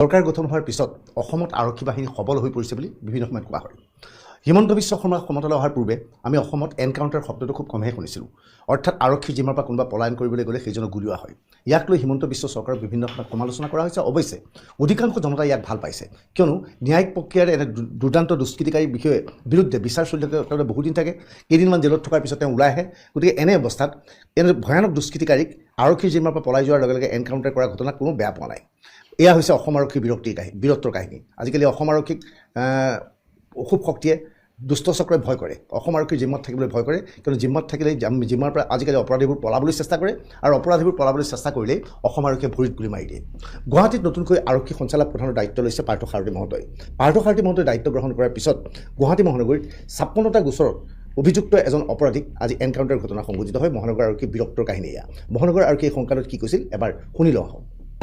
চৰকাৰ গঠন হোৱাৰ পিছত অসমত আৰক্ষী বাহিনী সবল হৈ পৰিছে বুলি বিভিন্ন সময়ত কোৱা হয়। হিমন্ত বিশ্ব শৰ্মা ক্ষমতালৈ অহাৰ পূৰ্বে আমি অসমত এনকাউণ্টাৰ শব্দটো খুব কমহে শুনিছিলোঁ। অৰ্থাৎ আৰক্ষী জিম্মাৰ পৰা কোনোবা পলায়ন কৰিবলৈ গ'লে সেইজনক গুলীওৱা হয়। ইয়াক লৈ হিমন্ত বিশ্ব চৰকাৰক বিভিন্ন সময়ত সমালোচনা কৰা হৈছে। অৱশ্যে অধিকাংশ জনতাই ইয়াক ভাল পাইছে, কিয়নো ন্যায়িক প্ৰক্ৰিয়াৰ এনে দুৰ্দান্ত দুষ্কৃতিকাৰীৰ বিৰুদ্ধে বিচাৰ চলি থাকে, বহুদিন থাকে, কেইদিনমান জেলত থকাৰ পিছত তেওঁ ওলাই আহে। গতিকে এনে অৱস্থাত এনে ভয়ানক দুষ্কৃতিকাৰীক আৰক্ষীৰ জিম্মাৰ পৰা পলাই যোৱাৰ লগে লগে এনকাউণ্টাৰ কৰা ঘটনা কোনো বেয়া পোৱা নাই। এয়া হৈছে অসম আৰক্ষীৰ বীৰত্বৰ কাহিনী। আজিকালি অসম আৰক্ষীক অশুভ শক্তিয়ে দুষ্ট চক্ৰই ভয় কৰে। অসম আৰক্ষীৰ জিম্মাত থাকিবলৈ ভয় কৰে, কিয়নো জিম্মাত থাকিলে জিম্মাৰ পৰা আজিকালি অপৰাধীবোৰ পলাবলৈ চেষ্টা কৰে, আৰু অপৰাধীবোৰ পলাবলৈ চেষ্টা কৰিলেই অসম আৰক্ষীয়ে ভৰিত গুলি মাৰি দিয়ে। গুৱাহাটীত নতুনকৈ আৰক্ষী সঞ্চালক প্ৰধানৰ দায়িত্ব লৈছে পাৰ্থ সাৰথী মহোদয়। পাৰ্থ সাৰথী মহোদয়ে দায়িত্ব গ্ৰহণ কৰাৰ পিছত গুৱাহাটী মহানগৰীত 56টা গোচৰত অভিযুক্ত এজন অপৰাধীক আজি এনকাউণ্টাৰ ঘটনা সংঘটিত হয়। মহানগৰ আৰক্ষীৰ বীৰত্বৰ কাহিনী এয়া। মহানগৰ আৰক্ষীয়ে সংকালত কি কৈছিল এবাৰ শুনি লওঁ।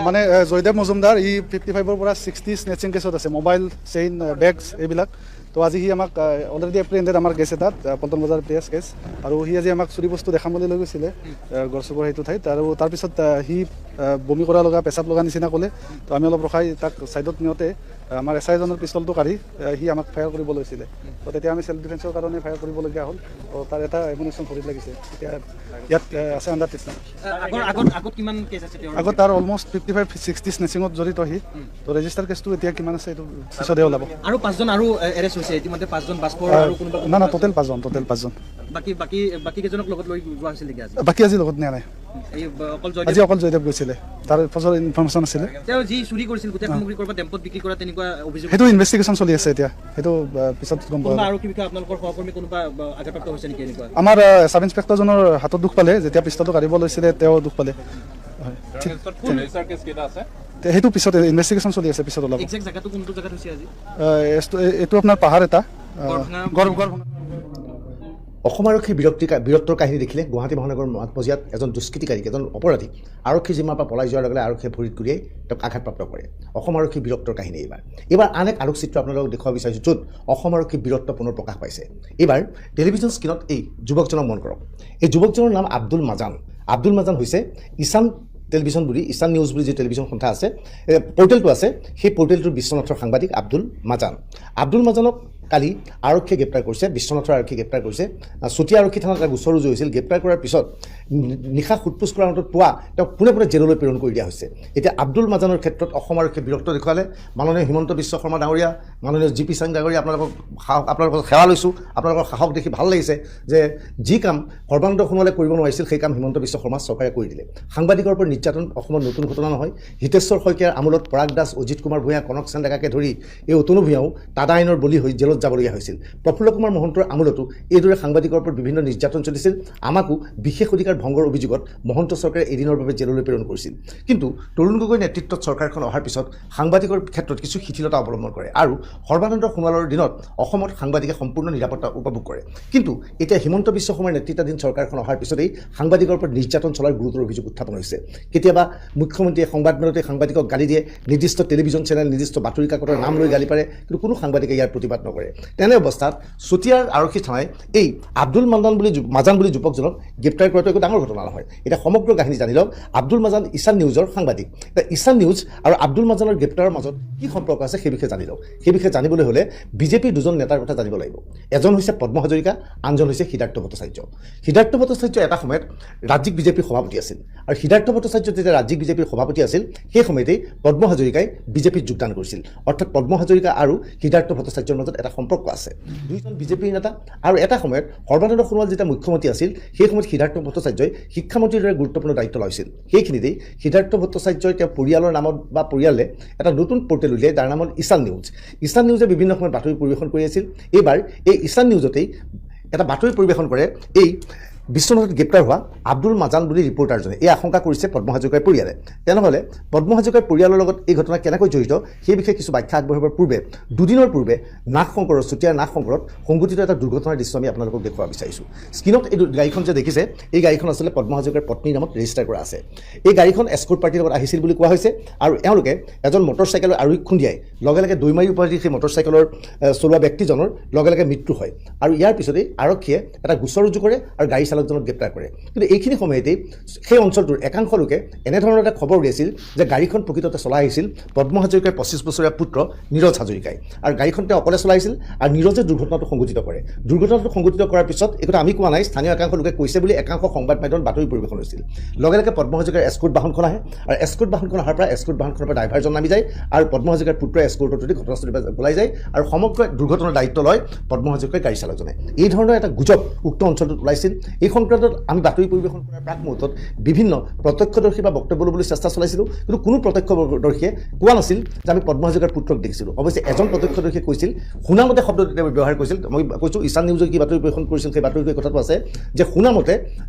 মানে জয়দেৱ মজুমদাৰ ই 55ৰ পৰা 60 স্নেচিং কেছত আছে, মোবাইল, চেইন, বেগছ এইবিলাক। তো আজি সি আমাক অলৰেডি এপ্ৰিহেণ্ডেড আমাৰ কেছ এটাত, পল্টন বজাৰ পিএছ কেছ, আৰু সি আজি আমাক চুৰি বস্তু দেখাবলৈ লৈ গৈছিলে গড়চুকৰ সেইটো ঠাইত। আৰু তাৰপিছত সি বমি কৰা লগা, পেচাব লগা নিচিনা ক'লে। তো আমি অলপ ৰখাই তাক ছাইডত নিওঁতে আমাৰ এছআইজনৰ পিষ্টলটো কাঢ়ি সি আমাক ফায়াৰ কৰিব লৈছিলে। তো তেতিয়া আমি চেল্ফ ডিফেন্সৰ কাৰণে ফায়াৰ কৰিবলগীয়া হ'ল। তো তাৰ এটা এমিউনিশ্যন ভৰিত লাগিছে। এতিয়া ইয়াত আছে আণ্ডাৰ ট্ৰিটমেণ্ট। আগত তাৰ অলমষ্ট 55-60 স্নেচিঙত জড়িত সি। তো ৰেজিষ্টাৰ কেছটো এতিয়া কিমান আছে এইটো পিছতহে ওলাব। আৰু 5জন আৰু এৰেষ্ট হৈছে ইতিমধ্যে, 5জন বাছপৰ আৰু কোনোবা না টোটেল 5জন। বাকী কেইজনক লগত লৈ যোৱা হৈছিল নেকি আজি? বাকী আজি লগত নিয়া নাই, আজি অকল জয়দেৱ গৈছিলে। তাৰ ফজৰ ইনফৰমেশ্যন আছিলে। তেওঁ যি চুৰি কৰিছিল গোটেই সামগ্ৰী কৰবাত টেম্পত বিক্ৰী কৰা তেনেকুৱা অভিযোগ, সেইটো ইনভেষ্টিগেশ্যন চলি আছে এতিয়া। সেইটো পিছত গম পাব। আৰক্ষী বিষয়া আপোনালোকৰ সহকৰ্মী কোনোবা আঘাতপ্ৰাপ্ত হৈছে নেকি এনেকুৱা? আমাৰ সাব ইন্সপেক্টৰজনৰ হাতত দুখ পালে, যেতিয়া পিষ্টলটো কাঢ়িব লৈছিলে তেওঁ দুখ পালে। সেইটো পিছত ইনভেষ্টিগেশ্যন চলি আছে, পিছত ওলাব। এক্সাক্ট জাগাটো কোনটো জাগাত হৈছে আজি? এইটো আপোনাৰ পাহাৰ এটা অসম আৰক্ষীৰ বীৰত্বৰ কাহিনী দেখিলে গুৱাহাটী মহানগৰৰ মাজমজিয়াত এজন দুষ্কৃতিকাৰীক, এজন অপৰাধীক আৰক্ষী জিম্মাৰ পৰা পলাই যোৱাৰ লগে লগে আৰক্ষীয়ে ভৰিত গুৰিয়াই তেওঁক আঘাতপ্ৰাপ্ত কৰে। অসম আৰক্ষীৰ বীৰত্বৰ কাহিনী এইবাৰ আন এক আলোকচিত্ৰ আপোনালোকক দেখুৱাব বিচাৰিছোঁ, য'ত অসম আৰক্ষীৰ বীৰত্ব পুনৰ প্ৰকাশ পাইছে। এইবাৰ টেলিভিছন স্ক্ৰীণত এই যুৱকজনক মন কৰক। এই যুৱকজনৰ নাম আব্দুল মাজান। আব্দুল মাজান হৈছে ঈশান টেলিভিছন বুলি, ঈশান নিউজ বুলি যি টেলিভিছন সন্থা আছে, পৰ্টেলটো আছে, সেই পৰ্টেলটোৰ বিশ্বনাথৰ সাংবাদিক আব্দুল মাজান। আব্দুল মাজানক কালি আৰক্ষীয়ে গ্ৰেপ্তাৰ কৰিছে, বিশ্বনাথৰ আৰক্ষীয়ে গ্ৰেপ্তাৰ কৰিছে। চতিয়া আৰক্ষী থানাত এটা গোচৰ ৰুজু হৈছিল। গ্ৰেপ্তাৰ কৰাৰ পিছত নিশা সোধপোছ কৰাৰ অন্তত পুৱা তেওঁক পোনে পোনে জেললৈ প্ৰেৰণ কৰি দিয়া হৈছে। এতিয়া আব্দুল মাজানৰ ক্ষেত্ৰত অসম আৰক্ষীয়ে বীৰত্ব দেখুৱালে। মাননীয় হিমন্ত বিশ্ব শৰ্মা ডাঙৰীয়া, মাননীয় জি পি সিং ডাঙৰীয়া, আপোনালোকৰ সেৱা লৈছোঁ। আপোনালোকৰ সাহস দেখি ভাল লাগিছে যে যি কাম সৰ্বানন্দ সোণোৱালে কৰিব নোৱাৰিছিল সেই কাম হিমন্ত বিশ্ব শৰ্মা চৰকাৰে কৰি দিলে। সাংবাদিকৰ ওপৰত নিৰ্যাতন অসমত নতুন ঘটনা নহয়। হিতেশ্বৰ শইকীয়াৰ আমোলত পৰাগ দাস, অজিত কুমাৰ ভূঞা, কনক সেন ডেকাকে ধৰি এই অতনু ভূঞাও টাটা আইনৰ বলি হৈ জেলত যাবলগীয়া হৈছিল। প্ৰফুল্ল কুমাৰ মহন্তৰ আমোলতো এইদৰে সাংবাদিকৰ ওপৰত বিভিন্ন নিৰ্যাতন চলিছিল। আমাকো বিশেষ অধিকাৰ ভংগৰ অভিযোগত মহন্ত চৰকাৰে এদিনৰ বাবে জেললৈ প্ৰেৰণ কৰিছিল। কিন্তু তৰুণ গগৈ নেতৃত্বত চৰকাৰখন অহাৰ পিছত সাংবাদিকৰ ক্ষেত্ৰত কিছু শিথিলতা অৱলম্বন কৰে, আৰু সৰ্বানন্দ সোণোৱালৰ দিনত অসমত সাংবাদিকে সম্পূৰ্ণ নিৰাপত্তা উপভোগ কৰে। কিন্তু এতিয়া হিমন্ত বিশ্ব শৰ্মাৰ নেতৃত্বাধীন চৰকাৰখন অহাৰ পিছতেই সাংবাদিকৰ ওপৰত নিৰ্যাতন চলাৰ গুৰুতৰ অভিযোগ উত্থাপন হৈছে। কেতিয়াবা মুখ্যমন্ত্ৰীয়ে সংবাদমেলতে সাংবাদিকক গালি দিয়ে, নিৰ্দিষ্ট টেলিভিছন চেনেল, নিৰ্দিষ্ট বাতৰি কাকতৰ নাম লৈ গালি পাৰে, কিন্তু কোনো সাংবাদিকে ইয়াৰ প্ৰতিবাদ নকৰে। তেনে অৱস্থাত চতিয়াৰ আৰক্ষী থানাই এই আব্দুল মাজান বুলি যুৱকজনক গ্ৰেপ্তাৰ কৰাটো একো ডাঙৰ ঘটনা নহয়। এতিয়া সমগ্ৰ কাহিনী জানি লওক। আব্দুল মাজান ঈশান নিউজৰ সাংবাদিক। এতিয়া ঈশান নিউজ আৰু আব্দুল মাজানৰ গ্ৰেপ্তাৰৰ মাজত কি সম্পৰ্ক আছে সেই বিষয়ে জানি লওক। সেই বিষয়ে জানিবলৈ হ'লে বিজেপিৰ দুজন নেতাৰ কথা জানিব লাগিব। এজন হৈছে পদ্ম হাজৰিকা, আনজন হৈছে সিদ্ধাৰ্থ ভট্টাচাৰ্য। সিদ্ধাৰ্থ ভট্টাচাৰ্য এটা সময়ত ৰাজ্যিক বিজেপিৰ সভাপতি আছিল, আৰু সিদ্ধাৰ্থ ভট্টাচাৰ্য যেতিয়া ৰাজ্যিক বিজেপিৰ সভাপতি আছিল সেই সময়তেই পদ্ম হাজৰিকাই বিজেপিত যোগদান কৰিছিল। অৰ্থাৎ পদ্ম হাজৰিকা আৰু সিদ্ধাৰ্থ ভট্টাচাৰ্যৰ মাজত এটা সম্পৰ্ক আছে। দুইজন বিজেপিৰ নেতা। আৰু এটা সময়ত সৰ্বানন্দ সোণোৱাল যেতিয়া মুখ্যমন্ত্ৰী আছিল সেই সময়ত সিদ্ধাৰ্থ ভট্টাচাৰ্যই শিক্ষামন্ত্ৰীৰ দৰে গুৰুত্বপূৰ্ণ দায়িত্ব লৈছিল। সেইখিনিতেই সিদ্ধাৰ্থ ভট্টাচাৰ্যই তেওঁ পৰিয়ালৰ নামত বা পৰিয়ালে এটা নতুন পৰ্টেল উলিয়াই, যাৰ নাম হ'ল ঈশান নিউজ। ঈশান নিউজে বিভিন্ন সময়ত বাতৰি পৰিৱেশন কৰি আছিল। এইবাৰ এই ঈশান নিউজতেই এটা বাতৰি পৰিৱেশন কৰে এই বিশ্বনাথত গ্ৰেপ্তাৰ হোৱা আব্দুল মাজান বুলি ৰিপৰ্টাৰজনে। এই আশংকা কৰিছে পদ্ম হাজৰিকাৰ পৰিয়ালে। তেনেহ'লে পদ্ম হাজৰিকাৰ পৰিয়ালৰ লগত এই ঘটনা কেনেকৈ জড়িত সেই বিষয়ে কিছু ব্যাখ্যা আগবঢ়াবৰ পূৰ্বে দুদিনৰ পূৰ্বে নাগশংকৰত, চতিয়াৰ নাগশংকৰত সংঘটিত এটা দুৰ্ঘটনাৰ দৃশ্য আমি আপোনালোকক দেখুৱাব বিচাৰিছোঁ। স্ক্ৰীণত এই গাড়ীখন যে দেখিছে, এই গাড়ীখন আচলতে পদ্ম হাজৰিকাৰ পত্নীৰ নামত ৰেজিষ্টাৰ কৰা আছে। এই গাড়ীখন এস্কৰ্ট পাৰ্টিৰ লগত আহিছিল বুলি কোৱা হৈছে, আৰু এওঁলোকে এজন মটৰচাইকেলৰ আৰোহীক খুন্দিয়াই লগে লগে দৈমাৰী উপাধিত সেই মটৰচাইকেলৰ চলোৱা ব্যক্তিজনৰ লগে লগে মৃত্যু হয়। আৰু ইয়াৰ পিছতেই আৰক্ষীয়ে এটা গোচৰ ৰুজু কৰে আৰু গাড়ী চালকজনক গ্ৰেপ্তাৰ কৰে। কিন্তু এইখিনি সময়তেই সেই অঞ্চলটোৰ একাংশ লোকে এনেধৰণৰ এটা খবৰ উলিয়াইছিল যে গাড়ীখন প্ৰকৃততে চলাই আহিছিল পদ্ম হাজৰিকাৰ 25 বছৰীয়া পুত্ৰ নীৰজ হাজৰিকাই, আৰু গাড়ীখন তেওঁ অকলে চলাইছিল আৰু নীৰজে দুৰ্ঘটনাটো সংঘটিত কৰে। দুৰ্ঘটনাটো সংঘটিত কৰাৰ পিছত এইটো আমি কোৱা নাই, স্থানীয় একাংশ লোকে কৈছে বুলি একাংশ সংবাদ মাধ্যমত বাতৰি পৰিৱেশন হৈছিল। লগে লগে পদ্ম হাজৰিকাৰ এস্কৰ্ট বাহনখন আহে, আৰু এস্কৰ্ট বাহনখন অহাৰ পৰা এস্কৰ্ট বাহনখনৰ পৰা ড্ৰাইভাৰজন নামি যায়, আৰু পদ্ম হাজৰিকাৰ পুত্ৰই এস্কৰ্টত উঠি ঘটনাস্থলীৰ পৰা ওলাই যায়, আৰু সমগ্ৰ দুৰ্ঘটনাৰ দায়িত্ব লয় পদ্ম হাজৰিকাৰ গাড়ী চালকজনে। এই ধৰণৰ এটা গুজব উক্ত অঞ্চলটোত ওলাইছিল। এই সংক্ৰান্তত আমি বাতৰি পৰিৱেশন কৰাৰ প্ৰাক মুহূৰ্তত বিভিন্ন প্ৰত্যক্ষদৰ্শী বা বক্তব্য ল'বলৈ চেষ্টা চলাইছিলোঁ, কিন্তু কোনো প্ৰত্যক্ষদৰ্শীয়ে কোৱা নাছিল যে আমি পদ্ম হাজৰিকাৰ পুত্ৰক দেখিছিলোঁ। অৱশ্যে এজন প্ৰত্যক্ষদৰ্শীয়ে কৈছিল, শুনামতে শব্দটো তেওঁ ব্যৱহাৰ কৰিছিল, মই কৈছোঁ ঈশান নিউজে কি বাতৰি পৰিৱেশন কৰিছিল সেই বাতৰিটোৰ কথাটো আছে যে শুনামতে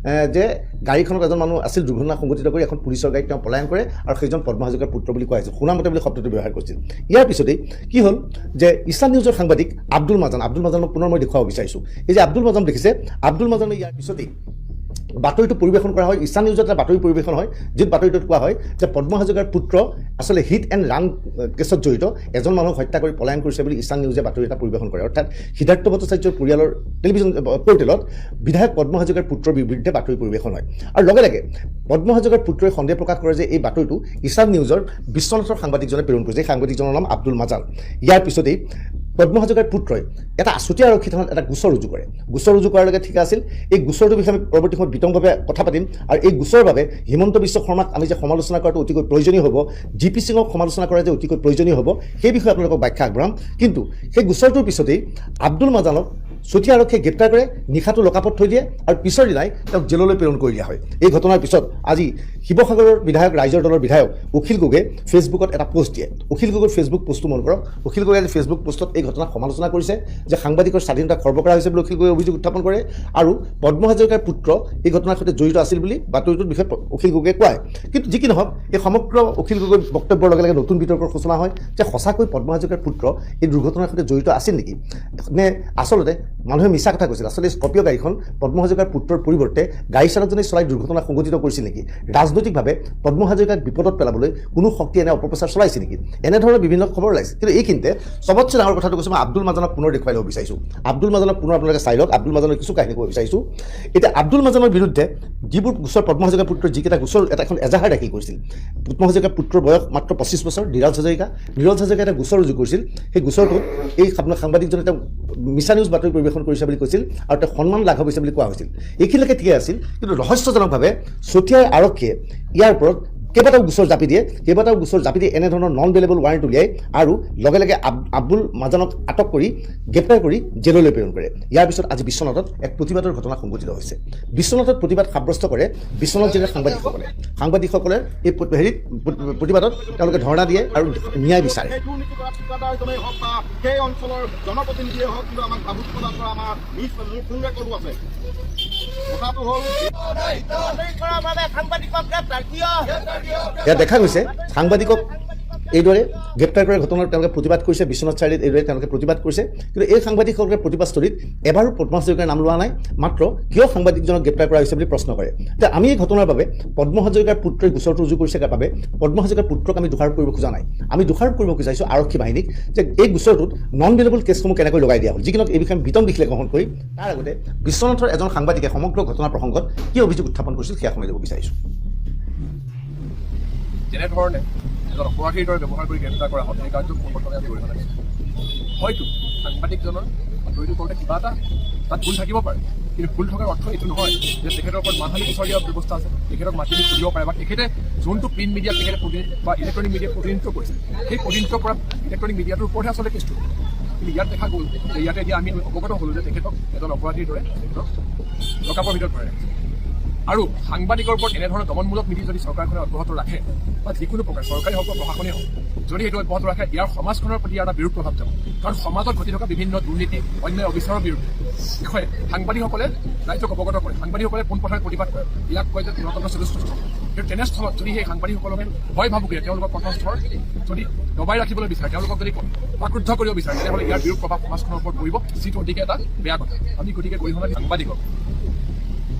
যে গাড়ীখনত এজন মানুহ আছিল, দুৰ্ঘটনা সংঘটিত কৰি এখন পুলিচৰ গাড়ীত তেওঁ পলায়ন কৰে, আৰু সেইজন পদ্ম হাজৰিকাৰ পুত্ৰ বুলি কোৱা হৈছিল, শুনামতে বুলি শব্দটো ব্যৱহাৰ কৰিছিল। ইয়াৰ পিছতেই কি হ'ল যে ঈশান নিউজৰ সাংবাদিক আব্দুল মাজানক পুনৰ মই দেখুৱাব বিচাৰিছোঁ। এই যে আব্দুল মাজান দেখিছে, আব্দুল মাজানে ইয়াৰ পিছতেই বাতৰিটো পৰিৱেশন কৰা হয়। ঈশান নিউজত এটা বাতৰি পৰিৱেশন হয়, য'ত বাতৰিটোত কোৱা হয় যে পদ্ম হাজৰিকাৰ পুত্ৰ আচলতে হিট এণ্ড ৰান কেছত জড়িত, এজন মানুহক হত্যা কৰি পলায়ন কৰিছে বুলি ঈশান নিউজে বাতৰি এটা পৰিৱেশন কৰে। অৰ্থাৎ সিদ্ধাৰ্থ ভট্টাচাৰ্যৰ পৰিয়ালৰ টেলিভিছন পৰ্টেলত বিধায়ক পদ্ম হাজৰিকাৰ পুত্ৰৰ বিৰুদ্ধে বাতৰি পৰিৱেশন হয়, আৰু লগে লগে পদ্ম হাজৰিকাৰ পুত্ৰই সন্দেহ প্ৰকাশ কৰে যে এই বাতৰিটো ঈশান নিউজৰ বিশ্বনাথৰ সাংবাদিকজনে প্ৰেৰণ কৰিছে। এই সাংবাদিকজনৰ নাম আব্দুল মাজান। ইয়াৰ পিছতেই পদ্ম হাজৰিকাৰ পুত্ৰই এটা চতিয়া আৰক্ষী থানাত এটা গোচৰ ৰুজু কৰে। গোচৰ ৰুজু কৰাৰ লগে ঠিক আছিল। এই গোচৰটোৰ বিষয়ে আমি পৰৱৰ্তী সময়ত বিতংভাৱে কথা পাতিম, আৰু এই গোচৰৰ বাবে হিমন্ত বিশ্ব শৰ্মাক আমি যে সমালোচনা কৰাটো অতিকৈ প্ৰয়োজনীয় হ'ব, GP সিঙক সমালোচনা কৰা যে অতিকৈ প্ৰয়োজনীয় হ'ব, সেই বিষয়ে আপোনালোকক ব্যাখ্যা আগবঢ়াম। কিন্তু সেই গোচৰটোৰ পিছতেই আব্দুল মাজানক চতিয়া আৰক্ষীয়ে গ্ৰেপ্তাৰ কৰে, নিশাটো লকাপত থৈ দিয়ে, আৰু পিছৰ দিনাই তেওঁক জেললৈ প্ৰেৰণ কৰি দিয়া হয়। এই ঘটনাৰ পিছত আজি শিৱসাগৰৰ বিধায়ক, ৰাইজৰ দলৰ বিধায়ক অখিল গগৈয়ে ফেচবুকত এটা পোষ্ট দিয়ে। অখিল গগৈৰ ফেচবুক পোষ্টটো মন কৰক। অখিল গগৈয়ে আজি ফেচবুক পোষ্টত এই ঘটনাক সমালোচনা কৰিছে যে সাংবাদিকৰ স্বাধীনতা খৰ্ব কৰা হৈছে বুলি অখিল গগৈয়ে অভিযোগ উত্থাপন কৰে, আৰু পদ্ম হাজৰিকাৰ পুত্ৰ এই ঘটনাৰ সৈতে জড়িত আছিল বুলি বাতৰিটোৰ বিষয়ে অখিল গগৈয়ে কয়। কিন্তু যি কি নহওক, এই সমগ্ৰ অখিল গগৈৰ বক্তব্যৰ লগে লগে নতুন বিতৰ্কৰ সূচনা হয় যে সঁচাকৈ পদ্ম হাজৰিকাৰ পুত্ৰ এই দুৰ্ঘটনাৰ সৈতে জড়িত আছিল নেকি, নে আচলতে মানুহে মিছা কথা কৈছিল। আচলতে স্কৰ্পিঅ' গাড়ীখন পদ্ম হাজৰিকাৰ পুত্ৰৰ পৰিৱৰ্তে গাড়ী চালকজনে চলাই দুৰ্ঘটনা সংঘটিত কৰিছিল নেকি, ৰাজনৈতিকভাৱে পদ্ম হাজৰিকাক বিপদত পেলাবলৈ কোনো শক্তি এনে অপপ্ৰচাৰ চলাইছে নেকি, এনেধৰণৰ বিভিন্ন খবৰ ওলাইছে। কিন্তু এইখিনিতে চবতছে ডাঙৰ কথাটো কৈছোঁ, মই আব্দুল মাজানক পুনৰ দেখুৱাই ল'ব বিচাৰিছোঁ। আব্দুল মাজানক পুনৰ আপোনালোকে চাই লওক। আব্দুল মাজানৰ কিছু কাহিনী ক'ব বিচাৰিছোঁ। এতিয়া আব্দুল মাজানৰ বিৰুদ্ধে যিবোৰ গোচৰ পদ্ম হাজৰিকাৰ পুত্ৰৰ যিকেইটা গোচৰ এখন এজাহাৰ দাখিল কৰিছিল, পদ্ম হাজৰিকাৰ পুত্ৰৰ বয়স মাত্ৰ 25 বছৰ, নীৰজ হাজৰিকাই এটা গোচৰ ৰুজু কৰিছিল। সেই গোচৰটোত এই সাংবাদিকজনে তেওঁ মিছা নিউজ বাতৰি পৰিৱেশন কৰিছে বুলি কৈছিল, আৰু তেওঁ সন্মান লাঘৱ হৈছে বুলি কোৱা হৈছিল। এইখিনিলৈকে ঠিকে আছিল, কিন্তু ৰহস্যজনকভাৱে চতিয়াৰ আৰক্ষীয়ে ইয়াৰ ওপৰত কেইবাটাও গোচৰ জাপি দিয়ে, এনেধৰণৰ নন বেলেবল ৱাৰেণ্ট উলিয়াই, আৰু লগে লগে আব্দুল মাজানক আটক কৰি গ্ৰেপ্তাৰ কৰি জেললৈ প্ৰেৰণ কৰে। ইয়াৰ পিছত আজি বিশ্বনাথত এক প্ৰতিবাদৰ ঘটনা সংঘটিত হৈছে। বিশ্বনাথত প্ৰতিবাদ সাব্যস্ত কৰে বিশ্বনাথ জিলাৰ সাংবাদিকসকলে এই প্ৰতিবাদত তেওঁলোকে ধৰ্ণা দিয়ে আৰু ন্যায় বিচাৰে। সেই অঞ্চলৰ জনপ্ৰতিনিধিয়ে হওক, কিন্তু আমাক ভাবুক প্ৰদান কৰা আমাৰ নিজ মোৰ ফোন ৰেকৰ্ডো আছে। কথাটো হ'ল ইয়াত দেখা গৈছে সাংবাদিকক এইদৰে গ্ৰেপ্তাৰ কৰাৰ ঘটনাত তেওঁলোকে প্ৰতিবাদ কৰিছে। বিশ্বনাথ চাৰিআলিত এইদৰে তেওঁলোকে প্ৰতিবাদ কৰিছে, কিন্তু এই সাংবাদিকসকলে প্ৰতিবাদস্থলীত এবাৰো পদ্ম হাজৰিকাৰ নাম লোৱা নাই, মাত্ৰ কিয় সাংবাদিকজনক গ্ৰেপ্তাৰ কৰা হৈছে বুলি প্ৰশ্ন কৰে। এতিয়া আমি এই ঘটনাৰ বাবে পদ্ম হাজৰিকাৰ পুত্ৰই গোচৰটো ৰুজু কৰিছে বাবে পদ্ম হাজৰিকাৰ পুত্ৰক আমি দোষাৰোপ কৰিব খোজা নাই। আমি দোষাৰোপ কৰিব বিচাৰিছোঁ আৰক্ষী বাহিনীক যে এই গোচৰটোত নন বেলেবল কেছসমূহ কেনেকৈ লগাই দিয়া হ'ল। যিকিনক এই বিষয়ে বিতং বিশ্লেষণ কৰি তাৰ আগতে বিশ্বনাথৰ এজন সাংবাদিকে সমগ্ৰ ঘটনা প্ৰসংগত কি অভিযোগ উত্থাপন কৰিছিল সেয়া শুনাই দিব বিচাৰিছোঁ। যেনেধৰণে এজন অপৰাধীৰ দৰে ব্যৱহাৰ কৰি গ্ৰেপ্তাৰ কৰা হয়, সেই কাৰ্যক পোনপ্ৰথমে আমি কৰিব লাগে। হয়তো সাংবাদিকজনৰ বাতৰিটো কৰোঁতে কিবা এটা তাত ভুল থাকিব পাৰে, কিন্তু ভুল থকাৰ অৰ্থ এইটো নহয় যে তেখেতৰ ওপৰত মানহানি গোচৰ দিয়াৰ ব্যৱস্থা আছে, তেখেতক মাতি সুধিব পাৰে, বা তেখেতে যোনটো প্ৰিণ্ট মিডিয়াত তেখেতে বা ইলেক্ট্ৰনিক মিডিয়াত প্ৰতিনিধিত্ব কৰিছে, সেই প্ৰতিনিধিত্ব কৰা ইলেক্ট্ৰনিক মিডিয়াটোৰ ওপৰতহে আচলতে কেছটো। কিন্তু ইয়াত দেখা গ'ল যে ইয়াতে এতিয়া আমি অৱগত হ'লোঁ যে তেখেতক এজন অপৰাধীৰ দৰে তেখেতক লকআপৰ ভিতৰত ভৰাই ৰাখিছে। আৰু সাংবাদিকৰ ওপৰত এনেধৰণৰ দমনমূলক নীতি যদি চৰকাৰখনে অব্যাহত ৰাখে, বা যিকোনো প্ৰকাৰ চৰকাৰী হওক বা প্ৰশাসনেই হওক, যদি সেইটো অব্যাহত ৰাখে, ইয়াৰ সমাজখনৰ প্ৰতি এটা বিৰূপ প্ৰভাৱ যাব। কাৰণ সমাজত ঘটি থকা বিভিন্ন দুৰ্নীতি, অন্যায় অবিচাৰৰ বিৰুদ্ধে বিষয়ে সাংবাদিকসকলে ৰাইজক অৱগত কৰে, সাংবাদিকসকলে পোনপথৰে প্ৰতিবাদ কৰে, ইয়াক কয় যে গণতন্ত্ৰ চতুষ্ঠ। কিন্তু তেনেস্থলত যদি সেই সাংবাদিকসকলকে ভয় ভাবুকিৰে তেওঁলোকৰ কণ্ঠস্বৰ যদি দবাই ৰাখিবলৈ বিচাৰে, তেওঁলোকক যদি বাক্ৰুদ্ধ কৰিব বিচাৰে, তেনেহ'লে ইয়াৰ বিৰূপ প্ৰভাৱ সমাজখনৰ ওপৰত পৰিব, যিটো অতিকে এটা বেয়া কথা। আমি গতিকে গৰিহণা সাংবাদিকক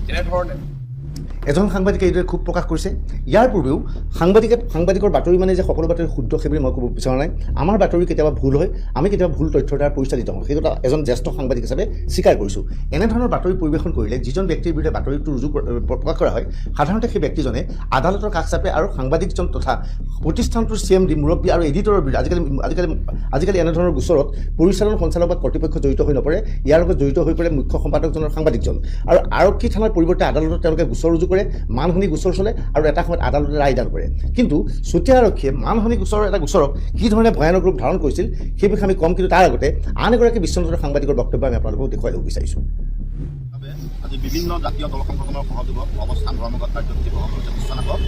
যেনেধৰণে এজন সাংবাদিকে এইদৰে ক্ষোভ প্ৰকাশ কৰিছে। ইয়াৰ পূৰ্বেও সাংবাদিকৰ বাতৰি মানে যে সকলো বাতৰি শুদ্ধ সেই বুলি মই ক'ব বিচৰা নাই। আমাৰ বাতৰি কেতিয়াবা ভুল হয়, আমি কেতিয়াবা ভুল তথ্যৰ দ্বাৰা পৰিচালিত হওঁ, সেইটো এজন জ্যেষ্ঠ সাংবাদিক হিচাপে স্বীকাৰ কৰিছোঁ। এনেধৰণৰ বাতৰি পৰিৱেশন কৰিলে যিজন ব্যক্তিৰ বিৰুদ্ধে বাতৰিটো প্ৰকাশ কৰা হয়, সাধাৰণতে সেই ব্যক্তিজনে আদালতৰ কাষ চাপে আৰু সাংবাদিকজন তথা প্ৰতিষ্ঠানটোৰ CMD মুৰব্বী আৰু এডিটৰৰ বিৰুদ্ধে আজিকালি এনেধৰণৰ গোচৰত পৰিচালন সঞ্চালক বা কৰ্তৃপক্ষ জড়িত হৈ নপৰে, ইয়াৰ লগত জড়িত হৈ পৰে মুখ্য সম্পাদকজনৰ সাংবাদিকজন। আৰু আৰক্ষী থানাৰ পৰিৱৰ্তে আদালতত তেওঁলোকে গোচৰ ৰুজু কৰে, মানহানি গোচৰ চলে আৰু এটা সময়ত আদালতে ৰায়দান কৰে। কিন্তু চতিয়া আৰক্ষীয়ে মানহানি গোচৰৰ এটা গোচৰক কি ধৰণে ভয়ানক ৰূপ ধাৰণ কৰিছিল সেই বিষয়ে আমি ক'ম, কিন্তু তাৰ আগতে আন এগৰাকী বিশ্বনাথৰ সাংবাদিকৰ বক্তব্য আমি আপোনালোকক দেখুৱাই ল'ব বিচাৰিছোঁ। আজি বিভিন্ন জাতীয় দল সংগঠনৰ সহযোগত অৱস্থান ধৰ্মঘট কাৰ্যসূচী গ্ৰহণ কৰিছে বিশ্বনাথত।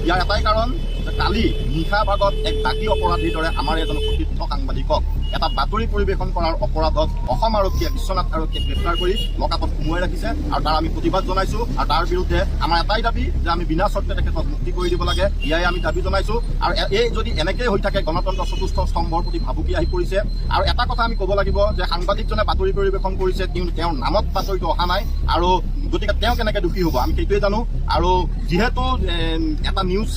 ইয়াৰ এটাই কাৰণ যে কালি নিশা ভাগত এক ডাকি অপৰাধীৰ দৰে আমাৰ এজন সতীৰ্থ সাংবাদিকক এটা বাতৰি পৰিৱেশন কৰাৰ অপৰাধত অসম আৰক্ষীয়ে বিশ্বনাথ আৰক্ষীয়ে গ্ৰেপ্তাৰ কৰি লকাপত সোমোৱাই ৰাখিছে আৰু তাৰ আমি প্ৰতিবাদ জনাইছোঁ। আৰু তাৰ বিৰুদ্ধে আমাৰ এটাই দাবী যে আমি বিনা চৰ্তে তেখেতক মুক্তি কৰি দিব লাগে, ইয়াই আমি দাবী জনাইছোঁ। আৰু এই যদি এনেকেই হৈ থাকে গণতন্ত্ৰ চতুৰ্থ স্তম্ভৰ প্ৰতি ভাবুকি আহি পৰিছে। আৰু এটা কথা আমি ক'ব লাগিব যে সাংবাদিকজনে বাতৰি পৰিৱেশন কৰিছে, তেওঁৰ নামত বাতৰিটো অহা নাই আৰু গতিকে তেওঁ কেনেকৈ দোষী হ'ব আমি সেইটোৱে জানো। আৰু যিহেতু এটা নিউজ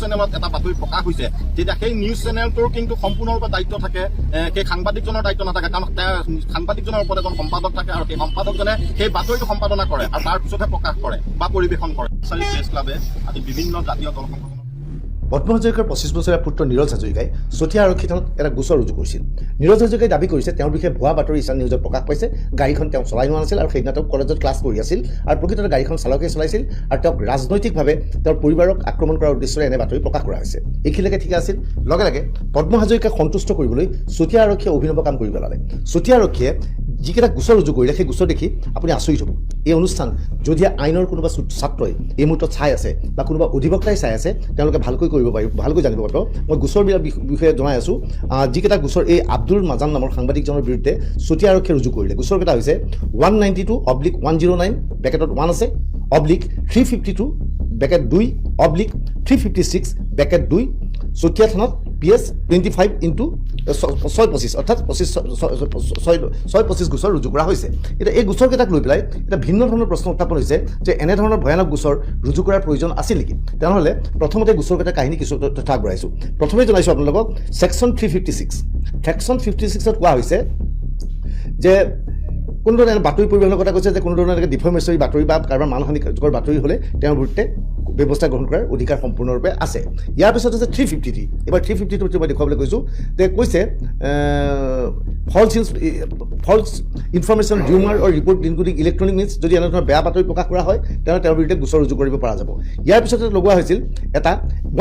চেনেলত এটা বাতৰি প্ৰকাশ হৈছে, তেতিয়া সেই নিউজ চেনেলটোৰ কিন্তু সম্পূৰ্ণৰূপে দায়িত্ব থাকে, সেই সাংবাদিকজনৰ দায়িত্ব নাথাকে। কাৰণ সাংবাদিকজনৰ ওপৰত এজন সম্পাদক থাকে আৰু সেই সম্পাদকজনে সেই বাতৰিটো সম্পাদনা কৰে আৰু তাৰ পিছতহে প্ৰকাশ কৰে বা পৰিৱেশন কৰে। প্ৰেছ ক্লাবে আজি বিভিন্ন জাতীয় দল সংগঠন পদ্ম হাজৰিকাৰ 25 বছৰীয়া পুত্ৰ নীৰজ হাজৰিকাই চতিয়া আৰক্ষী থানাত এটা গোচৰ ৰুজু কৰিছিল। নীৰজ হাজৰিকাই দাবী কৰিছে তেওঁৰ বিষয়ে ভুৱা বাতৰি ইছান নিউজত প্ৰকাশ পাইছে। গাড়ীখন তেওঁ চলাই লোৱা নাছিল আৰু সেইদিনা তেওঁ কলেজত ক্লাছ কৰি আছিল আৰু প্ৰকৃততে গাড়ীখন চালকে চলাইছিল আৰু তেওঁক ৰাজনৈতিকভাৱে তেওঁৰ পৰিবাৰক আক্ৰমণ কৰাৰ উদ্দেশ্যৰে এনে বাতৰি প্ৰকাশ কৰা হৈছে। এইখিনিলৈকে ঠিকে আছিল। লগে লগে পদ্ম হাজৰিকাক সন্তুষ্ট কৰিবলৈ চতিয়া আৰক্ষীয়ে অভিনৱ কাম কৰি পেলালে। চতিয়া আৰক্ষীয়ে যিকেইটা গোচৰ ৰুজু কৰিলে সেই গোচৰ দেখি আপুনি আচৰিত হ'ব। এই অনুষ্ঠান যদি আইনৰ কোনোবা ছাত্ৰই এই মুহূৰ্তত চাই আছে বা কোনোবা অধিবক্তাই চাই আছে, তেওঁলোকে ভালকৈ কৰিব পাৰিব, ভালকৈ জানিব পাৰিব। মই গোচৰবিলাক বিষয়ে জনাই আছোঁ। যিকেইটা গোচৰ এই আব্দুল মাজান নামৰ সাংবাদিকজনৰ বিৰুদ্ধে চতিয়া আৰক্ষীয়ে ৰুজু কৰিলে, গোচৰকেইটা হৈছে 192/109 (1 আছে) /352/2 356 চতিয়া থানাত PS 25/625 অৰ্থাৎ 625 গোচৰ ৰুজু কৰা হৈছে। এতিয়া এই গোচৰকেইটাক লৈ পেলাই এটা ভিন্ন ধৰণৰ প্ৰশ্ন উত্থাপন হৈছে যে এনেধৰণৰ ভয়ানক গোচৰ ৰুজু কৰাৰ প্ৰয়োজন আছিল নেকি? তেনেহ'লে প্ৰথমতে গোচৰকেইটাৰ কাহিনী কিছু তথ্য আগবঢ়াইছোঁ। প্ৰথমে জনাইছোঁ আপোনালোকক ছেকশ্যন 356 কোৱা হৈছে যে কোনো ধৰণৰ বাতৰি পৰিৱেশনৰ কথা কৈছে যে কোনো ধৰণৰ এনেকৈ ডিফমেচৰী বাতৰি বা কাৰোবাৰ মানহানিকৰ বাতৰি হ'লে তেওঁৰ বিৰুদ্ধে ব্যৱস্থা গ্ৰহণ কৰাৰ অধিকাৰ সম্পূৰ্ণৰূপে আছে। ইয়াৰ পিছত হৈছে 353। এইবাৰ 352 মই দেখুৱাবলৈ কৈছোঁ যে কৈছে ফলছ ইনফৰমেশ্যন, ৰিউমাৰ আৰু ৰিপৰ্ট ইনক্লুডিং ইলেক্ট্ৰনিক মিনছ, যদি এনেধৰণৰ বেয়া বাতৰি প্ৰকাশ কৰা হয় তেনেহ'লে তেওঁৰ বিৰুদ্ধে গোচৰ ৰুজু কৰিব পৰা যাব। ইয়াৰ পিছতে লগোৱা হৈছিল এটা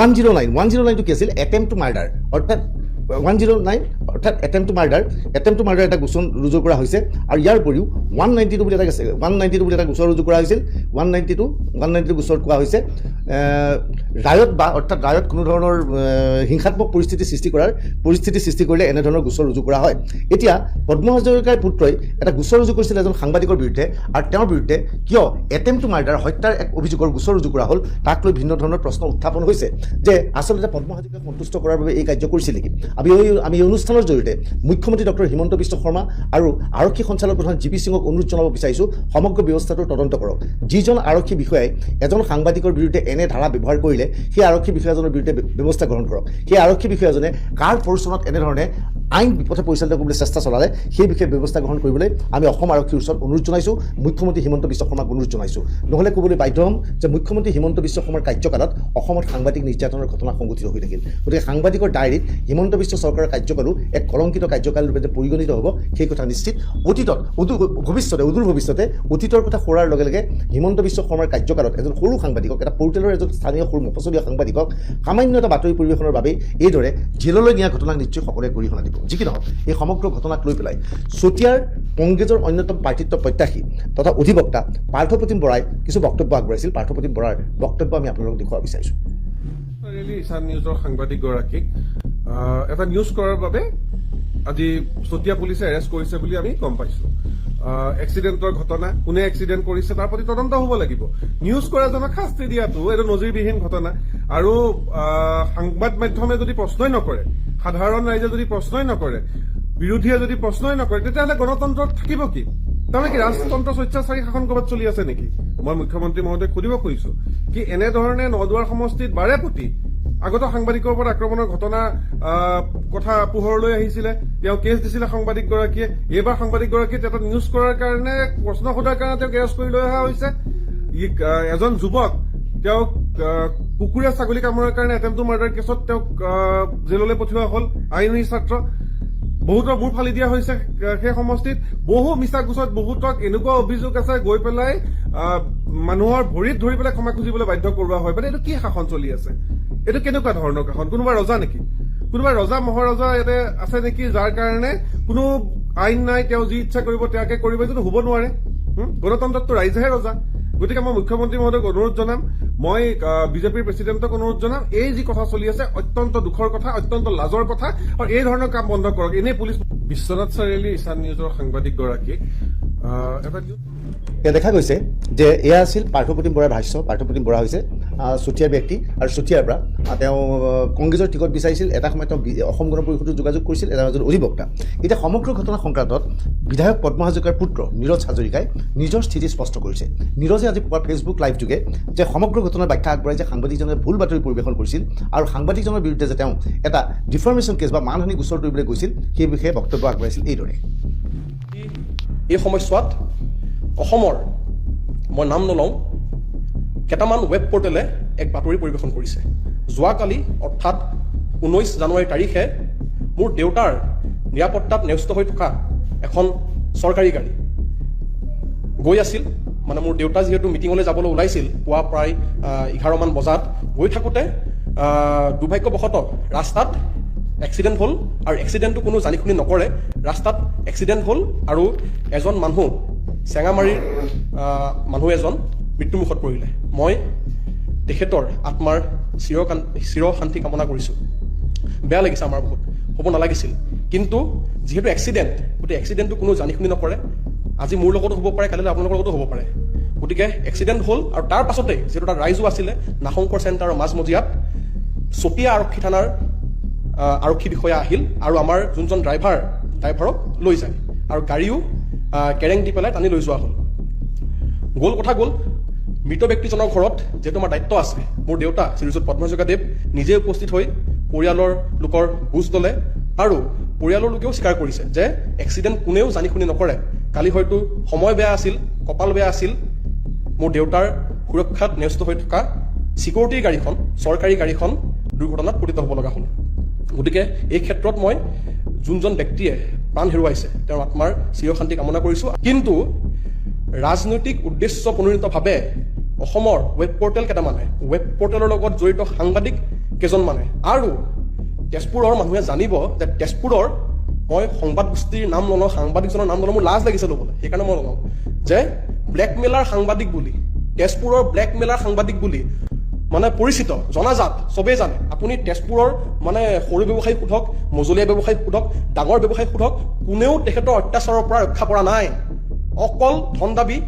109টো কি আছিল? এটেম্প টু মাৰ্ডাৰ, অৰ্থাৎ 109 অৰ্থাৎ এটেম্প টু মাৰ্ডাৰ এটা গোচৰ ৰুজু কৰা হৈছে। আৰু ইয়াৰ উপৰিও 192 বুলি এটা গোচৰ ৰুজু কৰা হৈছিল। 192 গোচৰত কোৱা হৈছে ৰায়ত কোনো ধৰণৰ হিংসাত্মক পৰিস্থিতি সৃষ্টি কৰিলে এনেধৰণৰ গোচৰ ৰুজু কৰা হয়। এতিয়া পদ্ম হাজৰিকাৰ পুত্ৰই এটা গোচৰ ৰুজু কৰিছিল এজন সাংবাদিকৰ বিৰুদ্ধে, আৰু তেওঁৰ বিৰুদ্ধে কিয় এটেম্প টু মাৰ্ডাৰ, হত্যাৰ এক অভিযোগৰ গোচৰ ৰুজু কৰা হ'ল, তাক লৈ ভিন্ন ধৰণৰ প্ৰশ্ন উত্থাপন হৈছে যে আচলতে পদ্ম হাজৰিকাক সন্তুষ্ট কৰাৰ বাবে এই কাৰ্য কৰিছিল নেকি? আমি এই অনুষ্ঠানৰ জৰিয়তে মুখ্যমন্ত্ৰী ডক্টৰ হিমন্ত বিশ্ব শৰ্মা আৰু আৰক্ষী সঞ্চালক প্ৰধান GP সিঙক অনুৰোধ জনাব বিচাৰিছোঁ, সমগ্ৰ ব্যৱস্থাটোৰ তদন্ত কৰক। যিজন আৰক্ষী বিষয়াই এজন সাংবাদিকৰ বিৰুদ্ধে এনে ধাৰা ব্যৱহাৰ কৰিলে সেই আৰক্ষী বিষয়াজনৰ বিৰুদ্ধে ব্যৱস্থা গ্ৰহণ কৰক। সেই আৰক্ষী বিষয়াজনে কাৰ পৰিচালনাত এনেধৰণে আইন বিপথে পৰিচালিত কৰিবলৈ চেষ্টা চলালে সেই বিষয়ে ব্যৱস্থা গ্ৰহণ কৰিবলৈ আমি অসম আৰক্ষীৰ ওচৰত অনুৰোধ জনাইছোঁ, মুখ্যমন্ত্ৰী হিমন্ত বিশ্ব শৰ্মাক অনুৰোধ জনাইছোঁ। নহ'লে ক'বলৈ বাধ্য হ'ম যে মুখ্যমন্ত্ৰী হিমন্ত বিশ্ব শৰ্মাৰ কাৰ্যকালত অসমত সাংবাদিক নিৰ্যাতনৰ ঘটনা সংঘটিত হৈ থাকিল। গতিকে সাংবাদিকৰ ডায়েৰীত হিমন্ত বিশ্ব চৰকাৰৰ কাৰ্যকালো এক কলংকিত কাৰ্যকাল ৰূপে যে পৰিগণিত হ'ব সেই কথা নিশ্চিত। অদূৰ ভৱিষ্যতে অতীতৰ কথা সোঁৱৰাৰ লগে লগে হিমন্ত বিশ্ব শৰ্মাৰ কাৰ্যকালত এজন সৰু সাংবাদিকক, এটা পৰ্টেলৰ এজন স্থানীয় সৰু মফচলীয়া সাংবাদিকক সামান্য এটা বাতৰি পৰিৱেশনৰ বাবে এইদৰে জেললৈ নিয়া ঘটনাক নিশ্চয় সকলোৱে গৰিহণা দিব। যি কি নহওক, এই সমগ্ৰ ঘটনাক লৈ পেলাই চতিয়াৰ কংগ্ৰেছৰ অন্যতম প্ৰাৰ্থিত্ব প্ৰত্যাশী তথা অধিবক্তা পাৰ্থপ্ৰতিম বৰাই কিছু বক্তব্য আগবঢ়াইছিল। পাৰ্থপ্ৰতিম বৰাৰ বক্তব্য আমি আপোনালোকক দেখুৱাব বিচাৰিছোঁ। ইছান নিউজৰ সাংবাদিকগৰাকীক এটা নিউজ কৰাৰ বাবে আজি চতিয়া পুলিচে এৰেষ্ট কৰিছে বুলি আমি গম পাইছো। এক্সিডেণ্টৰ ঘটনা, কোনে এক্সিডেণ্ট কৰিছে তাৰ প্ৰতি তদন্ত হ'ব লাগিব। নিউজ কৰাজনক শাস্তি দিয়াটো এইটো নজিৰবিহীন ঘটনা। আৰু সংবাদ মাধ্যমে যদি প্ৰশ্নই নকৰে, সাধাৰণ ৰাইজে যদি প্ৰশ্নই নকৰে, বিৰোধীয়ে যদি প্ৰশ্নই নকৰে, তেতিয়াহ'লে গণতন্ত্ৰত থাকিব কি? তাৰমানে কি ৰাজতন্ত্ৰ স্বেচ্ছাচাৰী শাসন ক'ৰবাত চলি আছে নেকি? মই মুখ্যমন্ত্ৰী মহোদয়ক সুধিব খুজিছো কি এনেধৰণে নদুৱাৰ সমষ্টিত বাৰে প্ৰতি আগতে সাংবাদিকৰ ওপৰত আক্ৰমণৰ ঘটনা কথা পোহৰলৈ আহিছিলে, তেওঁ কেছ দিছিলে সাংবাদিকগৰাকীয়ে। এইবাৰ সাংবাদিকগৰাকীক এটা নিউজ কৰাৰ কাৰণে প্ৰশ্ন সোধাৰ কাৰণে তেওঁক এৰেষ্ট কৰি লৈ অহা হৈছে। এজন যুৱক তেওঁক কুকুৰে ছাগলী কামোৰাৰ কাৰণে এটেম্প টু মাৰ্ডাৰ কেছত তেওঁক জেললৈ পঠিওৱা হ'ল, আইনী ছাত্ৰ। বহুতৰ মূৰ ফালি দিয়া হৈছে সেই সমষ্টিত। বহু মিছা গোচত বহুতক এনেকুৱা অভিযোগ আছে গৈ পেলাই মানুহৰ ভৰিত ধৰি পেলাই ক্ষমা খুজিবলৈ বাধ্য কৰোৱা হয়। মানে এইটো কি শাসন চলি আছে? এইটো কেনেকুৱা ধৰণৰ শাসন? কোনোবা ৰজা নেকি? কোনোবা ৰজা মহাৰজা ইয়াতে আছে নেকি যাৰ কাৰণে কোনো আইন নাই, তেওঁ যি ইচ্ছা কৰিব তেওঁকে কৰিব? এইটো হ'ব নোৱাৰে। গণতন্ত্ৰতটো ৰাইজেহে ৰজা। গতিকে মই মুখ্যমন্ত্ৰী মহোদয়ক অনুৰোধ জনাম, মই বিজেপিৰ প্ৰেচিডেণ্টক অনুৰোধ জনাম, এই যি কথা চলি আছে অত্যন্ত দুখৰ কথা, অত্যন্ত লাজৰ কথা, আৰু এই ধৰণৰ কাম বন্ধ কৰক। এনেই পুলিচ বিশ্বনাথ চাৰিআলি ঈশান নিউজৰ সাংবাদিকগৰাকীক এটা এতিয়া দেখা গৈছে যে এয়া আছিল পাৰ্থপ্ৰতিম বৰাৰ ভাষ্য। পাৰ্থপ্ৰতিম বৰা হৈছে চুতীয়াৰ ব্যক্তি আৰু চুতীয়াৰ পৰা তেওঁ কংগ্ৰেছৰ টিকট বিচাৰিছিল। এটা সময়ত তেওঁ অসম গণ পৰিষদত যোগাযোগ কৰিছিল, এজন অধিবক্তা। এতিয়া সমগ্ৰ ঘটনা সংক্ৰান্তত বিধায়ক পদ্ম হাজৰিকাৰ পুত্ৰ নীৰজ হাজৰিকাই নিজৰ স্থিতি স্পষ্ট কৰিছে। নীৰজে আজি পুৱা ফেচবুক লাইভ যোগে যে সমগ্ৰ ঘটনাৰ ব্যাখ্যা আগবঢ়াই যে সাংবাদিকজনে ভুল বাতৰি পৰিৱেশন কৰিছিল আৰু সাংবাদিকজনৰ বিৰুদ্ধে যে তেওঁ এটা ডিফৰ্মেশ্যন কেছ বা মানহানি গোচৰ তৰিবলৈ গৈছিল সেই বিষয়ে বক্তব্য আগবঢ়াইছিল এইদৰে। এই সময়ছোৱাত অসমৰ, মই নাম নলওঁ, কেইটামান ৱেব পৰ্টেলে এক বাতৰি পৰিৱেশন কৰিছে। যোৱাকালি অৰ্থাৎ 19 জানুৱাৰী তাৰিখে মোৰ দেউতাৰ নিৰাপত্তাত ন্যস্ত হৈ থকা এখন চৰকাৰী গাড়ী গৈ আছিল। মানে মোৰ দেউতা যিহেতু মিটিঙলৈ যাবলৈ ওলাইছিল পুৱা প্ৰায় 11 মান বজাত, গৈ থাকোঁতে দুৰ্ভাগ্যবশতঃ ৰাস্তাত এক্সিডেণ্ট হ'ল। আৰু এক্সিডেণ্টটো কোনো জানি শুনি নকৰে, ৰাস্তাত এক্সিডেণ্ট হ'ল আৰু এজন মানুহ, চেঙামাৰীৰ মানুহ এজন মৃত্যুমুখত পৰিলে। মই তেখেতৰ আত্মাৰ চিৰ শান্তি কামনা কৰিছোঁ। বেয়া লাগিছে আমাৰ বহুত, হ'ব নালাগিছিল। কিন্তু যিহেতু এক্সিডেণ্ট, গতিকে এক্সিডেণ্টটো কোনো জানি শুনি নকৰে। আজি মোৰ লগতো হ'ব পাৰে, কালিলৈ আপোনালোকৰ লগতো হ'ব পাৰে। গতিকে এক্সিডেণ্ট হ'ল আৰু তাৰ পাছতে যিহেতু তাত ৰাইজো আছিলে, নাহংকৰ চেণ্টাৰৰ মাজমজিয়াত চতিয়া আৰক্ষী থানাৰ আৰক্ষী বিষয়া আহিল আৰু আমাৰ যোনজন ড্ৰাইভাৰক লৈ যায় আৰু গাড়ীও কেৰেং দি পেলাই টানি লৈ যোৱা হ'ল। কথা গ'ল, মৃত ব্যক্তিজনৰ ঘৰত যিহেতু আমাৰ দায়িত্ব আছে, মোৰ দেউতা শ্ৰীযুত পদ্ম হাজৰিকাদেৱ নিজে উপস্থিত হৈ পৰিয়ালৰ লোকৰ বুজ ল'লে আৰু পৰিয়ালৰ লোকেও স্বীকাৰ কৰিছে যে এক্সিডেণ্ট কোনেও জানি শুনি নকৰে। কালি হয়তো সময় বেয়া আছিল, কপাল বেয়া আছিল, মোৰ দেউতাৰ সুৰক্ষাত ন্যস্ত হৈ থকা চিকিউৰিটিৰ গাড়ীখন, চৰকাৰী গাড়ীখন দুৰ্ঘটনাত পতিত হ'ব লগা হ'ল। গতিকে এই ক্ষেত্ৰত মই যোনজন ব্যক্তিয়ে প্ৰাণ হেৰুৱাইছে তেওঁৰ আত্মাৰ চিৰশান্তি কামনা কৰিছোঁ। কিন্তু ৰাজনৈতিক উদ্দেশ্য প্ৰণোদিতভাৱে অসমৰ ৱেব পৰ্টেল কেইটামানে, ৱেব পৰ্টেলৰ লগত জড়িত সাংবাদিক কেইজনমানে আৰু তেজপুৰৰ মানুহে জানিব যে তেজপুৰৰ, মই সংবাদ গোষ্ঠীৰ নাম নলওঁ, সাংবাদিকজনৰ নাম নলওঁ, মোৰ লাজ লাগিছে ল'বলৈ, সেইকাৰণে মই নলওঁ, যে ব্লেকমেলাৰ সাংবাদিক বুলি, তেজপুৰৰ ব্লেকমেলাৰ সাংবাদিক বুলি মানে পৰিচিত, জনাজাত, চবেই জানে। আপুনি তেজপুৰৰ মানে সৰু ব্যৱসায়ী সোধক, মজলীয়া ব্যৱসায়ী সোধক, ডাঙৰ ব্যৱসায়ী সোধক, কোনেও তেখেতৰ অত্যাচাৰৰ পৰা ৰক্ষা পৰা নাই। অকল ধন দাবী,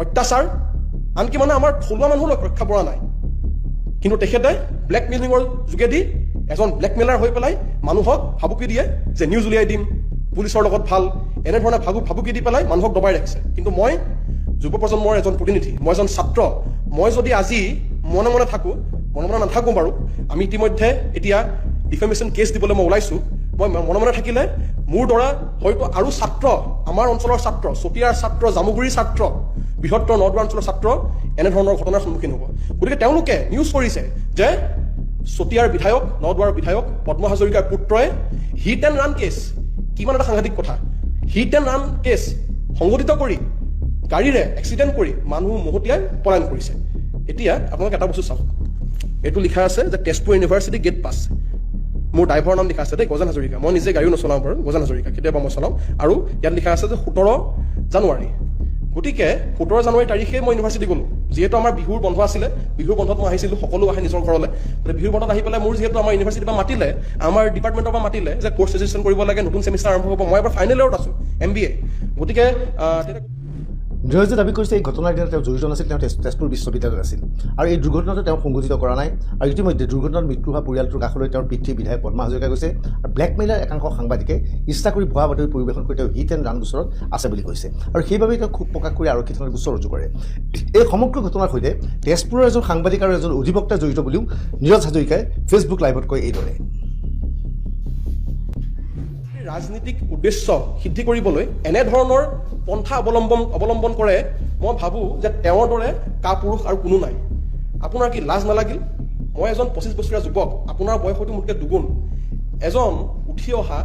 অত্যাচাৰ, আনকি মানে আমাৰ থলুৱা মানুহো ৰক্ষা পৰা নাই। কিন্তু তেখেতে ব্লেকমেইলিঙৰ যোগেদি এজন ব্লেকমেলাৰ হৈ পেলাই মানুহক ভাবুকি দিয়ে যে নিউজ উলিয়াই দিম, পুলিচৰ লগত ভাল, এনেধৰণে ভাবুকি দি পেলাই মানুহক দবাই ৰাখিছে। কিন্তু মই যুৱ প্ৰজন্মৰ এজন প্ৰতিনিধি, মই এজন ছাত্ৰ, মই যদি আজি মনে মনে নাথাকোঁ বাৰু, আমি ইতিমধ্যে এতিয়া ডিফেমেশ্যন কেছ দিবলৈ মই ওলাইছোঁ। মই মনে মনে থাকিলে মোৰ দ্বাৰা হয়তো আৰু ছাত্ৰ, আমাৰ অঞ্চলৰ ছাত্ৰ, চতিয়াৰ ছাত্ৰ, জামুগুৰিৰ ছাত্ৰ, বৃহত্তৰ নদুৱাৰ অঞ্চলৰ ছাত্ৰ এনেধৰণৰ ঘটনাৰ সন্মুখীন হ'ব। গতিকে তেওঁলোকে নিউজ কৰিছে যে চতিয়াৰ বিধায়ক, নদুৱাৰৰ বিধায়ক পদ্ম হাজৰিকাৰ পুত্ৰই হিট এণ্ড ৰান কেছ, কিমান এটা সাংঘাতিক কথা, হিট এণ্ড ৰান কেছ সংঘটিত কৰি গাড়ীৰে এক্সিডেণ্ট কৰি মানুহ মহতিয়াই পলায়ন কৰিছে। এতিয়া আপোনালোকে এটা বস্তু চাওক, এইটো লিখা আছে যে তেজপুৰ ইউনিভাৰ্চিটি গেট পাছ, মোৰ ড্ৰাইভাৰৰ নাম লিখা আছে দেই, গজান হাজৰিকা। মই নিজে গাড়ীও নচলাওঁ বাৰু, গজান হাজৰিকা, কেতিয়াবা মই চলাওঁ। আৰু ইয়াত লিখা আছে যে 17 জানুৱাৰী। গতিকে 17 জানুৱাৰী তাৰিখে মই ইউনিভাৰ্চিটি গ'লোঁ, যিহেতু আমাৰ বিহুৰ বন্ধ আছিলে। বিহুৰ বন্ধত মই আহিছিলোঁ, সকলো আহে নিজৰ ঘৰলৈ। বিহুৰ বন্ধত আহি পেলাই মোৰ যিহেতু আমাৰ ইউনিভাৰ্চিটিৰ পৰা মাতিলে, আমাৰ ডিপাৰ্টমেণ্টৰ পৰা মাতিলে যে কোৰ্চ ৰেজিষ্ট্ৰেশ্যন কৰিব লাগে, নতুন ছেমিষ্টাৰ আৰম্ভ হ'ব। মই এবাৰ ফাইনেল ইয়েৰত আছোঁ MBA। গতিকে নীৰজে দাবী কৰিছে এই ঘটনাৰ দিনা তেওঁ জড়িত নাছিল, তেওঁ তেজপুৰ বিশ্ববিদ্যালয়ত আছিল আৰু এই দুৰ্ঘটনাটো তেওঁ সংঘটিত কৰা নাই। আৰু ইতিমধ্যে দুৰ্ঘটনাত মৃত্যু হোৱা পৰিয়ালটোৰ কাষলৈ তেওঁৰ পিতৃ বিধায়ক পদ্মা হাজৰিকা গৈছে আৰু ব্লেকমেইলাৰ একাংশ সাংবাদিকে ইচ্ছা কৰি ভুৱা বাতৰি পৰিৱেশন কৰি তেওঁ হিট এণ্ড ৰান গোচৰত আছে বুলি কৈছে আৰু সেইবাবেই তেওঁ ক্ষোভ প্ৰকাশ কৰি আৰক্ষী থানাত গোচৰ ৰুজু কৰে। এই সমগ্ৰ ঘটনাৰ সৈতে তেজপুৰৰ এজন সাংবাদিক আৰু এজন অধিবক্তা জড়িত বুলিও নীৰজ হাজৰিকাই ফেচবুক লাইভত কয় এইদৰে। ৰাজনীতিক উদ্দেশ্য সিদ্ধি কৰিবলৈ এনেধৰণৰ পন্থা অৱলম্বন কৰে, মই ভাবোঁ যে তেওঁৰ দৰে কাপুৰুষ আৰু কোনো নাই। আপোনাৰ কি লাজ নালাগিল? মই এজন 25 বছৰীয়া যুৱক, আপোনাৰ বয়স হয়তো মোতকৈ দুগুণ। এজন উঠি অহা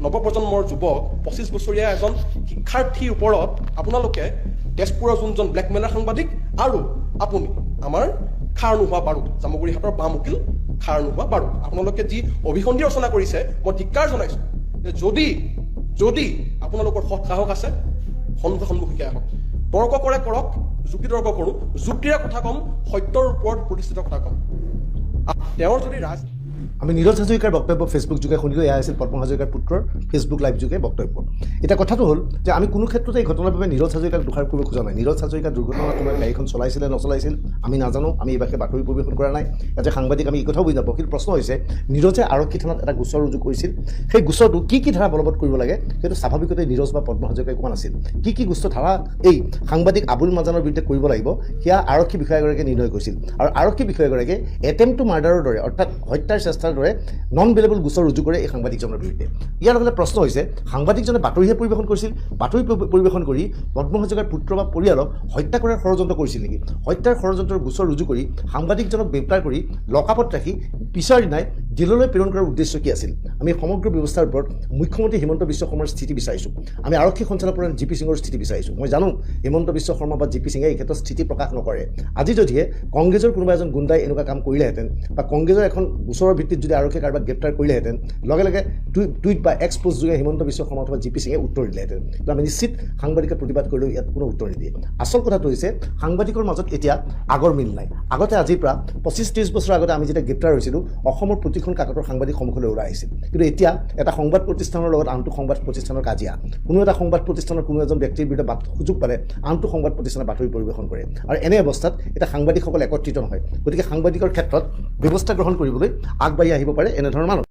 নৱপ্ৰজন্মৰ যুৱক, 25 বছৰীয়া এজন শিক্ষাৰ্থীৰ ওপৰত আপোনালোকে তেজপুৰৰ যোনজন ব্লেকমেইলাৰ সাংবাদিক আৰু আপুনি আমাৰ খাৰ নোহোৱা বাৰুদ, জামুগুৰিহাটৰ বাম উকিল খাৰ নোহোৱা বাৰুদ, আপোনালোকে যি অভিসন্ধি ৰচনা কৰিছে মই ধিক্কাৰ জনাইছোঁ যে যদি আপোনালোকৰ সৎ সাহস আছে সন্মুখীন আহক, তৰ্ক কৰে কৰক, যুক্তি তৰ্ক কৰোঁ, যুক্তিৰে কথা ক'ম, সত্যৰ ওপৰত প্ৰতিষ্ঠিত কথা ক'ম। তেওঁৰ যদি আমি নীৰজ হাজৰিকাৰ বক্তব্য ফেচবুক যোগে শুনিলোঁ। এয়া আছিল পদ্মা হাজৰিকাৰ পুত্ৰৰ ফেচবুক লাইভ যোগে বক্তব্য। এতিয়া কথাটো হ'ল যে আমি কোনো ক্ষেত্ৰতে এই ঘটনাৰ বাবে নীৰজ হাজৰিকাক দোষাৰোপ কৰিব খোজা নাই। নীৰজ হাজৰিকা দুৰ্ঘটনাৰ সময়ত গাড়ীখন চলাইছিলে নচলাইছিল আমি নাজানো, আমি এইবাৰ বাতৰি পৰিৱেশন কৰা নাই। ইয়াতে সাংবাদিক আমি এই কথাও বুজি নাপাওঁ। কিন্তু প্ৰশ্ন হৈছে নীৰজে আৰক্ষী থানাত এটা গোচৰ ৰুজু কৰিছিল, সেই গোচৰটো কি ধাৰা বলবৎ কৰিব লাগে সেইটো স্বাভাৱিকতে নীৰজ বা পদ্মা হাজৰিকাই কোৱা নাছিল। কি গোচৰ ধাৰা এই সাংবাদিক আবুল মাজানৰ বিৰুদ্ধে কৰিব লাগিব সেয়া আৰক্ষী বিষয়াগৰাকীয়ে নিৰ্ণয় কৰিছিল আৰু আৰক্ষী বিষয়াগৰাকীয়ে এটেম্প টু মাৰ্ডাৰৰ দৰে অৰ্থাৎ হত্যাৰ চেষ্টাৰ দৰে নন বেলেবল গোচৰ ৰুজু কৰে এই সাংবাদিকজনৰ বিৰুদ্ধে। ইয়াৰ লগতে প্ৰশ্ন হৈছে সাংবাদিকজনে বাতৰিহে পৰিৱেশন কৰিছিল, বাতৰি পৰিৱেশন কৰি পদ্মা হাজৰিকাৰ পুত্ৰ বা পৰিয়ালক হত্যা কৰাৰ ষড়যন্ত্ৰ কৰিছিল নেকি? হত্যাৰ ষড়যন্ত্ৰৰ গোচৰ ৰুজু কৰি সাংবাদিকজনক গ্ৰেপ্তাৰ কৰি লকআপত ৰাখি পিছৰ দিনাই জেললৈ প্ৰেৰণ কৰাৰ উদ্দেশ্য কি আছিল? আমি সমগ্ৰ ব্যৱস্থাৰ ওপৰত মুখ্যমন্ত্ৰী হিমন্ত বিশ্ব শৰ্মাৰ স্থিতি বিচাৰিছোঁ। আমি আৰক্ষী সঞ্চালকপ্ৰধান জি পি সিঙৰ স্থিতি বিচাৰিছোঁ। মই জানো হিমন্ত বিশ্ব শৰ্মা বা জি পি সিঙে এই ক্ষেত্ৰত স্থিতি প্ৰকাশ নকৰে। আজি যদিহে কংগ্ৰেছৰ কোনোবা এজন গুণ্ডাই এনেকুৱা কাম কৰিলেহেঁতেন বা কংগ্ৰেছৰ এখন গোচৰৰ ভিত্তিত যদি আৰক্ষীয়ে কাৰোবাক গ্ৰেপ্তাৰ কৰিলেহেঁতেন লগে লগে টুইট বা এক্স পোষ্ট যোগে হিমন্ত বিশ্ব শৰ্মা অথবা জি পি সিঙে উত্তৰ দিলেহেঁতেন। কিন্তু আমি নিশ্চিত সাংবাদিকে প্ৰতিবাদ কৰিলেও ইয়াত কোনো উত্তৰ নিদিয়ে। আচল কথাটো হৈছে সাংবাদিকৰ মাজত এতিয়া আগৰ মিল নাই। আগতে আজিৰ পৰা 25-30 বছৰ আগতে আমি যেতিয়া গ্ৰেপ্তাৰ হৈছিলোঁ অসমৰ প্ৰতিখন কাকতৰ সাংবাদিক সন্মুখলৈ ওলাই আহিছিল। কিন্তু এতিয়া এটা সংবাদ প্ৰতিষ্ঠানৰ লগত আনটো সংবাদ প্ৰতিষ্ঠানৰ কাজিয়া। কোনো এটা সংবাদ প্ৰতিষ্ঠানৰ কোনো এজন ব্যক্তিৰ বিৰুদ্ধে সুযোগ পালে আনটো সংবাদ প্ৰতিষ্ঠানে বাতৰি পৰিৱেশন কৰে আৰু এনে অৱস্থাত এতিয়া সাংবাদিকসকল একত্ৰিত নহয়। গতিকে সাংবাদিকৰ ক্ষেত্ৰত ব্যৱস্থা গ্ৰহণ কৰিবলৈ আগবাঢ়ি আহিব পাৰে এনেধৰণৰ মানুহ।